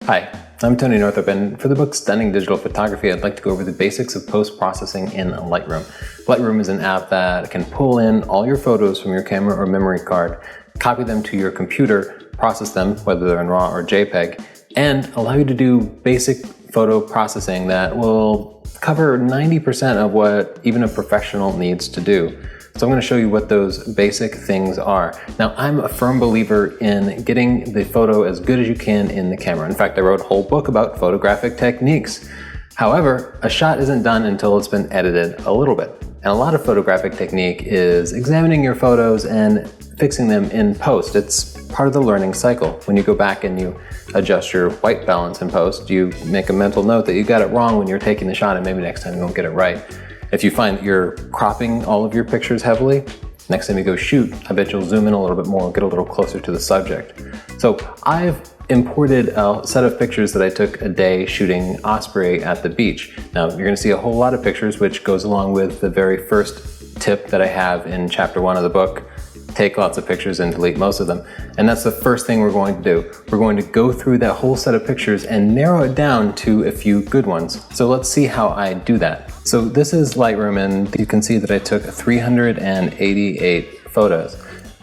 Hi, I'm Tony Northup, and for the book Stunning Digital Photography, I'd like to go over the basics of post-processing in Lightroom. Lightroom is an app that can pull in all your photos from your camera or memory card, copy them to your computer, process them, whether they're in RAW or JPEG, and allow you to do basic photo processing that will cover 90% of what even a professional needs to do. So I'm going to show you what those basic things are. Now, I'm a firm believer in getting the photo as good as you can in the camera. In fact, I wrote a whole book about photographic techniques. However, a shot isn't done until it's been edited a little bit. And a lot of photographic technique is examining your photos and fixing them in post. It's part of the learning cycle. When you go back and you adjust your white balance in post, you make a mental note that you got it wrong when you're taking the shot, and maybe next time you won't get it right. If you find that you're cropping all of your pictures heavily, next time you go shoot, I bet you'll zoom in a little bit more, get a little closer to the subject. So I've imported a set of pictures that I took a day shooting osprey at the beach. Now, you're gonna see a whole lot of pictures, which goes along with the very first tip that I have in chapter 1 of the book. Take lots of pictures and delete most of them. And that's the first thing we're going to do. We're going to go through that whole set of pictures and narrow it down to a few good ones. So let's see how I do that. So this is Lightroom, and you can see that I took 388 photos.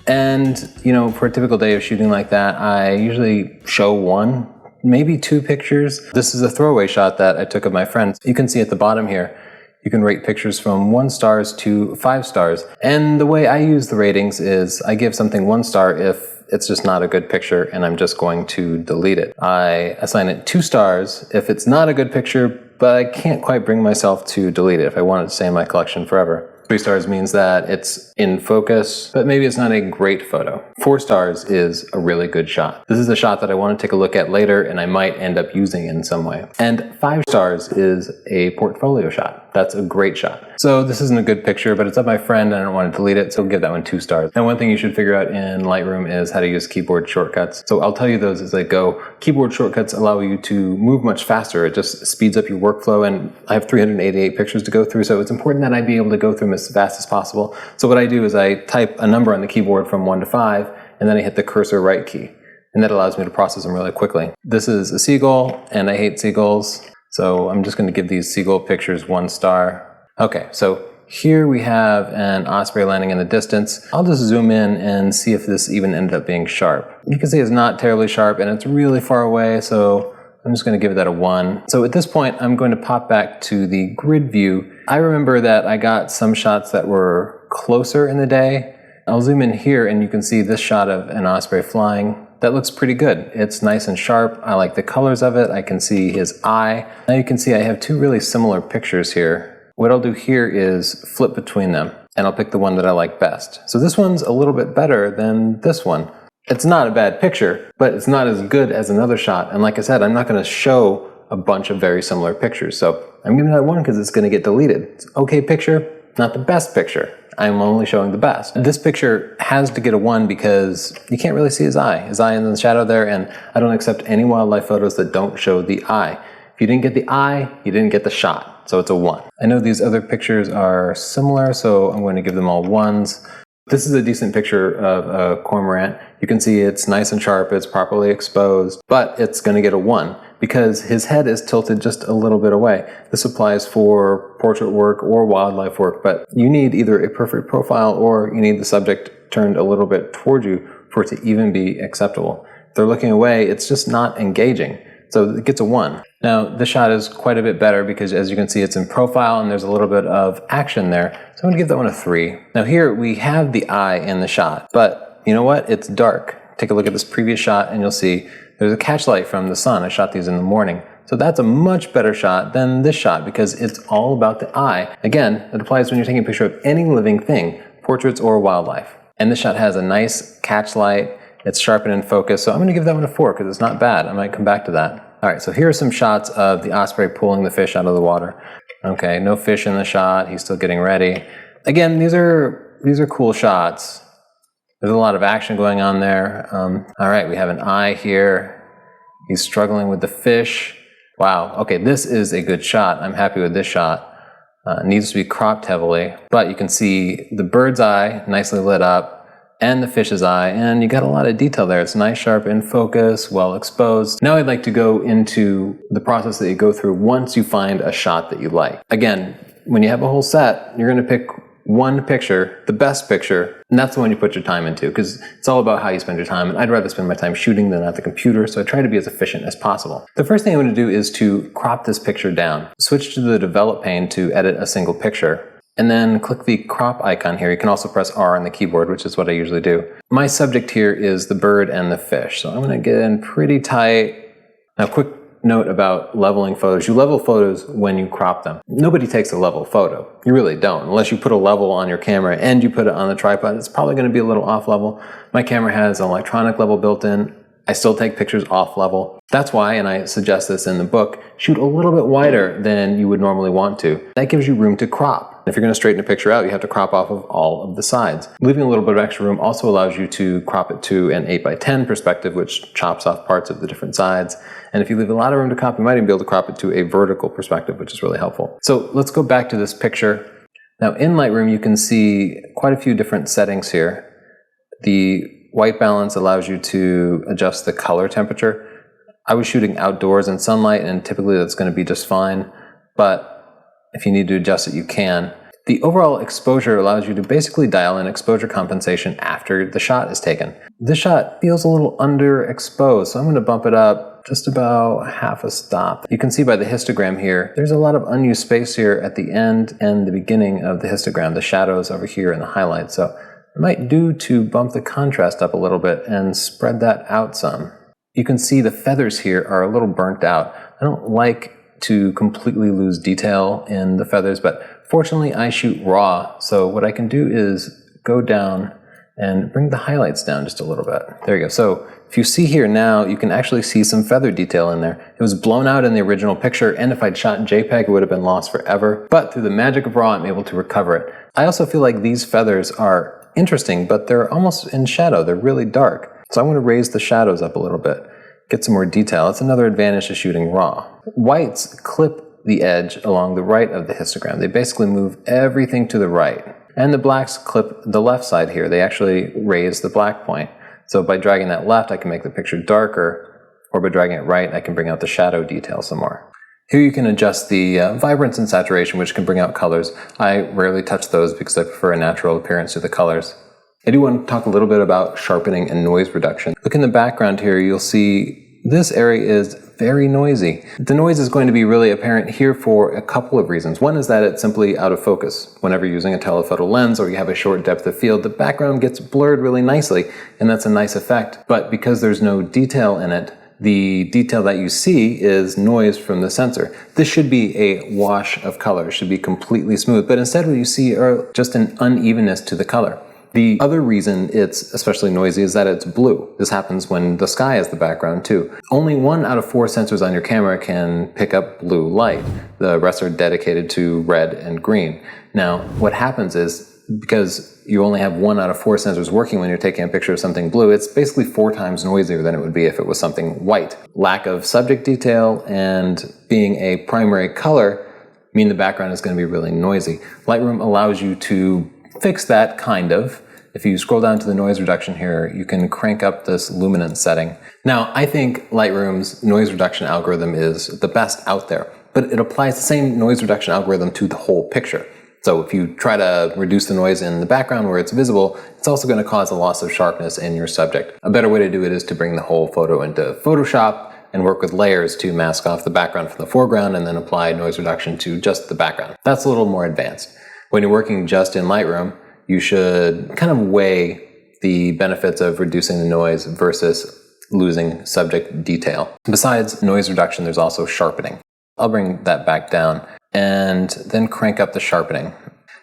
And you know, for a typical day of shooting like that, I usually show one, maybe two pictures. This is a throwaway shot that I took of my friend. You can see at the bottom here, you can rate pictures from 1 star to 5 stars. And the way I use the ratings is I give something 1 star if it's just not a good picture and I'm just going to delete it. I assign it 2 stars if it's not a good picture, but I can't quite bring myself to delete it if I want it to stay in my collection forever. 3 stars means that it's in focus, but maybe it's not a great photo. 4 stars is a really good shot. This is a shot that I want to take a look at later and I might end up using in some way. And 5 stars is a portfolio shot. That's a great shot. So this isn't a good picture, but it's of my friend and I don't want to delete it, so I'll give that one 2 stars. Now, one thing you should figure out in Lightroom is how to use keyboard shortcuts. So I'll tell you those as I go. Keyboard shortcuts allow you to move much faster. It just speeds up your workflow, and I have 388 pictures to go through, so it's important that I be able to go through them as fast as possible. So what I do is I type a number on the keyboard from 1 to 5, and then I hit the cursor right key. And that allows me to process them really quickly. This is a seagull, and I hate seagulls. So I'm just going to give these seagull pictures 1 star. Okay, so here we have an osprey landing in the distance. I'll just zoom in and see if this even ended up being sharp. You can see it's not terribly sharp and it's really far away, so I'm just going to give that a 1. So at this point, I'm going to pop back to the grid view. I remember that I got some shots that were closer in the day. I'll zoom in here and you can see this shot of an osprey flying. That looks pretty good. It's nice and sharp. I like the colors of it. I can see his eye. Now you can see I have 2 really similar pictures here. What I'll do here is flip between them, and I'll pick the one that I like best. So this one's a little bit better than this one. It's not a bad picture, but it's not as good as another shot. And like I said, I'm not going to show a bunch of very similar pictures. So I'm giving that 1 because it's going to get deleted. It's an okay picture, not the best picture. I'm only showing the best. This picture has to get a 1 because you can't really see his eye. His eye in the shadow there, and I don't accept any wildlife photos that don't show the eye. If you didn't get the eye, you didn't get the shot. So it's a 1. I know these other pictures are similar, so I'm going to give them all 1s. This is a decent picture of a cormorant. You can see it's nice and sharp, it's properly exposed, but it's going to get a 1 because his head is tilted just a little bit away. This applies for portrait work or wildlife work, but you need either a perfect profile or you need the subject turned a little bit toward you for it to even be acceptable. If they're looking away, it's just not engaging. So it gets a 1. Now, this shot is quite a bit better because, as you can see, it's in profile and there's a little bit of action there. So I'm going to give that one a 3. Now here we have the eye in the shot, but you know what? It's dark. Take a look at this previous shot and you'll see there's a catch light from the sun. I shot these in the morning. So that's a much better shot than this shot because it's all about the eye. Again, it applies when you're taking a picture of any living thing, portraits or wildlife. And this shot has a nice catch light. It's sharp and in focus, so I'm going to give that one a 4 because it's not bad. I might come back to that. All right, so here are some shots of the osprey pulling the fish out of the water. Okay, no fish in the shot. He's still getting ready. Again, these are cool shots. There's a lot of action going on there. All right, we have an eye here. He's struggling with the fish. Wow, okay, this is a good shot. I'm happy with this shot. Needs to be cropped heavily, but you can see the bird's eye nicely lit up. and the fish's eye, and you got a lot of detail there. It's nice, sharp, in focus, well exposed. Now I'd like to go into the process that you go through once you find a shot that you like. Again, when you have a whole set, you're going to pick one picture, the best picture, and that's the one you put your time into, because it's all about how you spend your time, and I'd rather spend my time shooting than at the computer, so I try to be as efficient as possible. The first thing I'm going to do is to crop this picture down. Switch to the Develop pane to edit a single picture, and then click the crop icon here. You can also press R on the keyboard, which is what I usually do. My subject here is the bird and the fish, so I'm going to get in pretty tight. Now, quick note about leveling photos. You level photos when you crop them. Nobody takes a level photo. You really don't. Unless you put a level on your camera and you put it on the tripod, it's probably going to be a little off level. My camera has an electronic level built in. I still take pictures off level. That's why, and I suggest this in the book, shoot a little bit wider than you would normally want to. That gives you room to crop. If you're going to straighten a picture out, you have to crop off of all of the sides. Leaving a little bit of extra room also allows you to crop it to an 8x10 perspective, which chops off parts of the different sides. And if you leave a lot of room to crop, you might even be able to crop it to a vertical perspective, which is really helpful. So let's go back to this picture. Now in Lightroom, you can see quite a few different settings here. The white balance allows you to adjust the color temperature. I was shooting outdoors in sunlight, and typically that's going to be just fine, but if you need to adjust it, you can. The overall exposure allows you to basically dial in exposure compensation after the shot is taken. This shot feels a little underexposed, so I'm going to bump it up just about half a stop. You can see by the histogram here, there's a lot of unused space here at the end and the beginning of the histogram, the shadows over here and the highlights. So it might do to bump the contrast up a little bit and spread that out some. You can see the feathers here are a little burnt out. I don't like to completely lose detail in the feathers, but fortunately I shoot raw, so what I can do is go down and bring the highlights down just a little bit. There you go. So if you see here now, you can actually see some feather detail in there. It was blown out in the original picture, and if I'd shot in JPEG, it would have been lost forever. But through the magic of RAW, I'm able to recover it. I also feel like these feathers are interesting, but they're almost in shadow. They're really dark. So I'm going to raise the shadows up a little bit, get some more detail. That's another advantage to shooting raw. Whites clip the edge along the right of the histogram. They basically move everything to the right. And the blacks clip the left side here. They actually raise the black point. So by dragging that left, I can make the picture darker, or by dragging it right, I can bring out the shadow detail some more. Here you can adjust the vibrance and saturation, which can bring out colors. I rarely touch those because I prefer a natural appearance to the colors. I do want to talk a little bit about sharpening and noise reduction. Look in the background here, you'll see this area is very noisy. The noise is going to be really apparent here for a couple of reasons. One is that it's simply out of focus. Whenever you're using a telephoto lens or you have a short depth of field, the background gets blurred really nicely, and that's a nice effect. But because there's no detail in it, the detail that you see is noise from the sensor. This should be a wash of color, it should be completely smooth, but instead what you see are just an unevenness to the color. The other reason it's especially noisy is that it's blue. This happens when the sky is the background too. Only 1 out of 4 sensors on your camera can pick up blue light. The rest are dedicated to red and green. Now, what happens is, because you only have 1 out of 4 sensors working when you're taking a picture of something blue, it's basically 4 times noisier than it would be if it was something white. Lack of subject detail and being a primary color mean the background is going to be really noisy. Lightroom allows you to fix that, kind of. If you scroll down to the noise reduction here, you can crank up this luminance setting. Now, I think Lightroom's noise reduction algorithm is the best out there, but it applies the same noise reduction algorithm to the whole picture. So if you try to reduce the noise in the background where it's visible, it's also going to cause a loss of sharpness in your subject. A better way to do it is to bring the whole photo into Photoshop and work with layers to mask off the background from the foreground and then apply noise reduction to just the background. That's a little more advanced. When you're working just in Lightroom, you should kind of weigh the benefits of reducing the noise versus losing subject detail. Besides noise reduction, there's also sharpening. I'll bring that back down and then crank up the sharpening.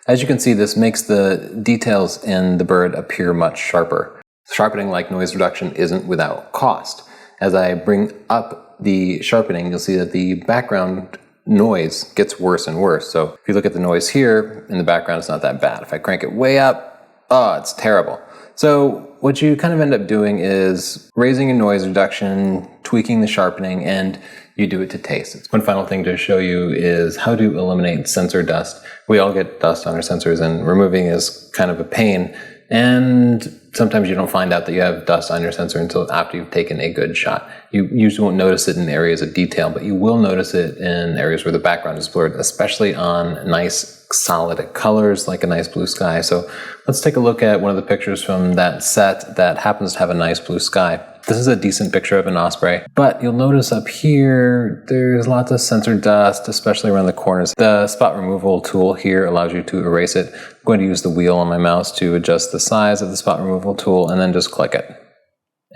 As you can see, this makes the details in the bird appear much sharper. Sharpening, like noise reduction, isn't without cost. As I bring up the sharpening, you'll see that the background noise gets worse and worse. So if you look at the noise here in the background, it's not that bad. If I crank it way up, oh, it's terrible. So what you kind of end up doing is raising your noise reduction, tweaking the sharpening, and you do it to taste. One final thing to show you is how to eliminate sensor dust. We all get dust on our sensors, and removing is kind of a pain. And sometimes you don't find out that you have dust on your sensor until after you've taken a good shot. You usually won't notice it in areas of detail, but you will notice it in areas where the background is blurred, especially on nice solid colors like a nice blue sky. So let's take a look at one of the pictures from that set that happens to have a nice blue sky. This is a decent picture of an osprey, but you'll notice up here, there's lots of sensor dust, especially around the corners. The spot removal tool here allows you to erase it. I'm going to use the wheel on my mouse to adjust the size of the spot removal tool and then just click it,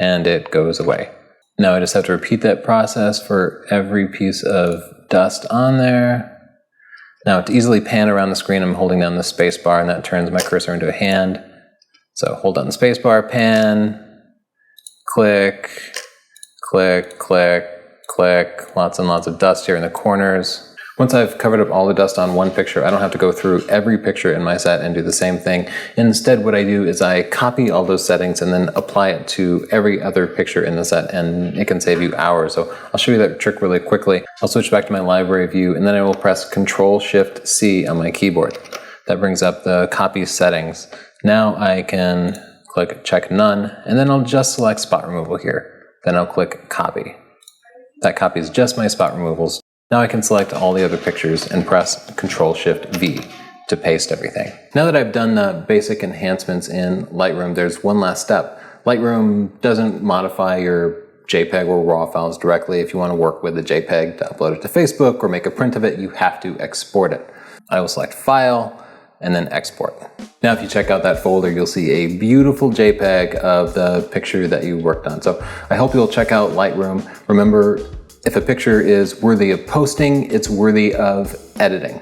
and it goes away. Now I just have to repeat that process for every piece of dust on there. Now to easily pan around the screen, I'm holding down the space bar and that turns my cursor into a hand. So hold down the space bar, pan, click, click, click, click, lots and lots of dust here in the corners. Once I've covered up all the dust on one picture, I don't have to go through every picture in my set and do the same thing. Instead, what I do is I copy all those settings and then apply it to every other picture in the set, and it can save you hours. So I'll show you that trick really quickly. I'll switch back to my library view, and then I will press Control-Shift-C on my keyboard. That brings up the copy settings. Now I can click Check None, and then I'll just select Spot Removal here. Then I'll click Copy. That copies just my spot removals. Now I can select all the other pictures and press Control-Shift-V to paste everything. Now that I've done the basic enhancements in Lightroom, there's one last step. Lightroom doesn't modify your JPEG or RAW files directly. If you want to work with the JPEG to upload it to Facebook or make a print of it, you have to export it. I will select File and then Export. Now if you check out that folder, you'll see a beautiful JPEG of the picture that you worked on. So I hope you'll check out Lightroom. Remember, if a picture is worthy of posting, it's worthy of editing.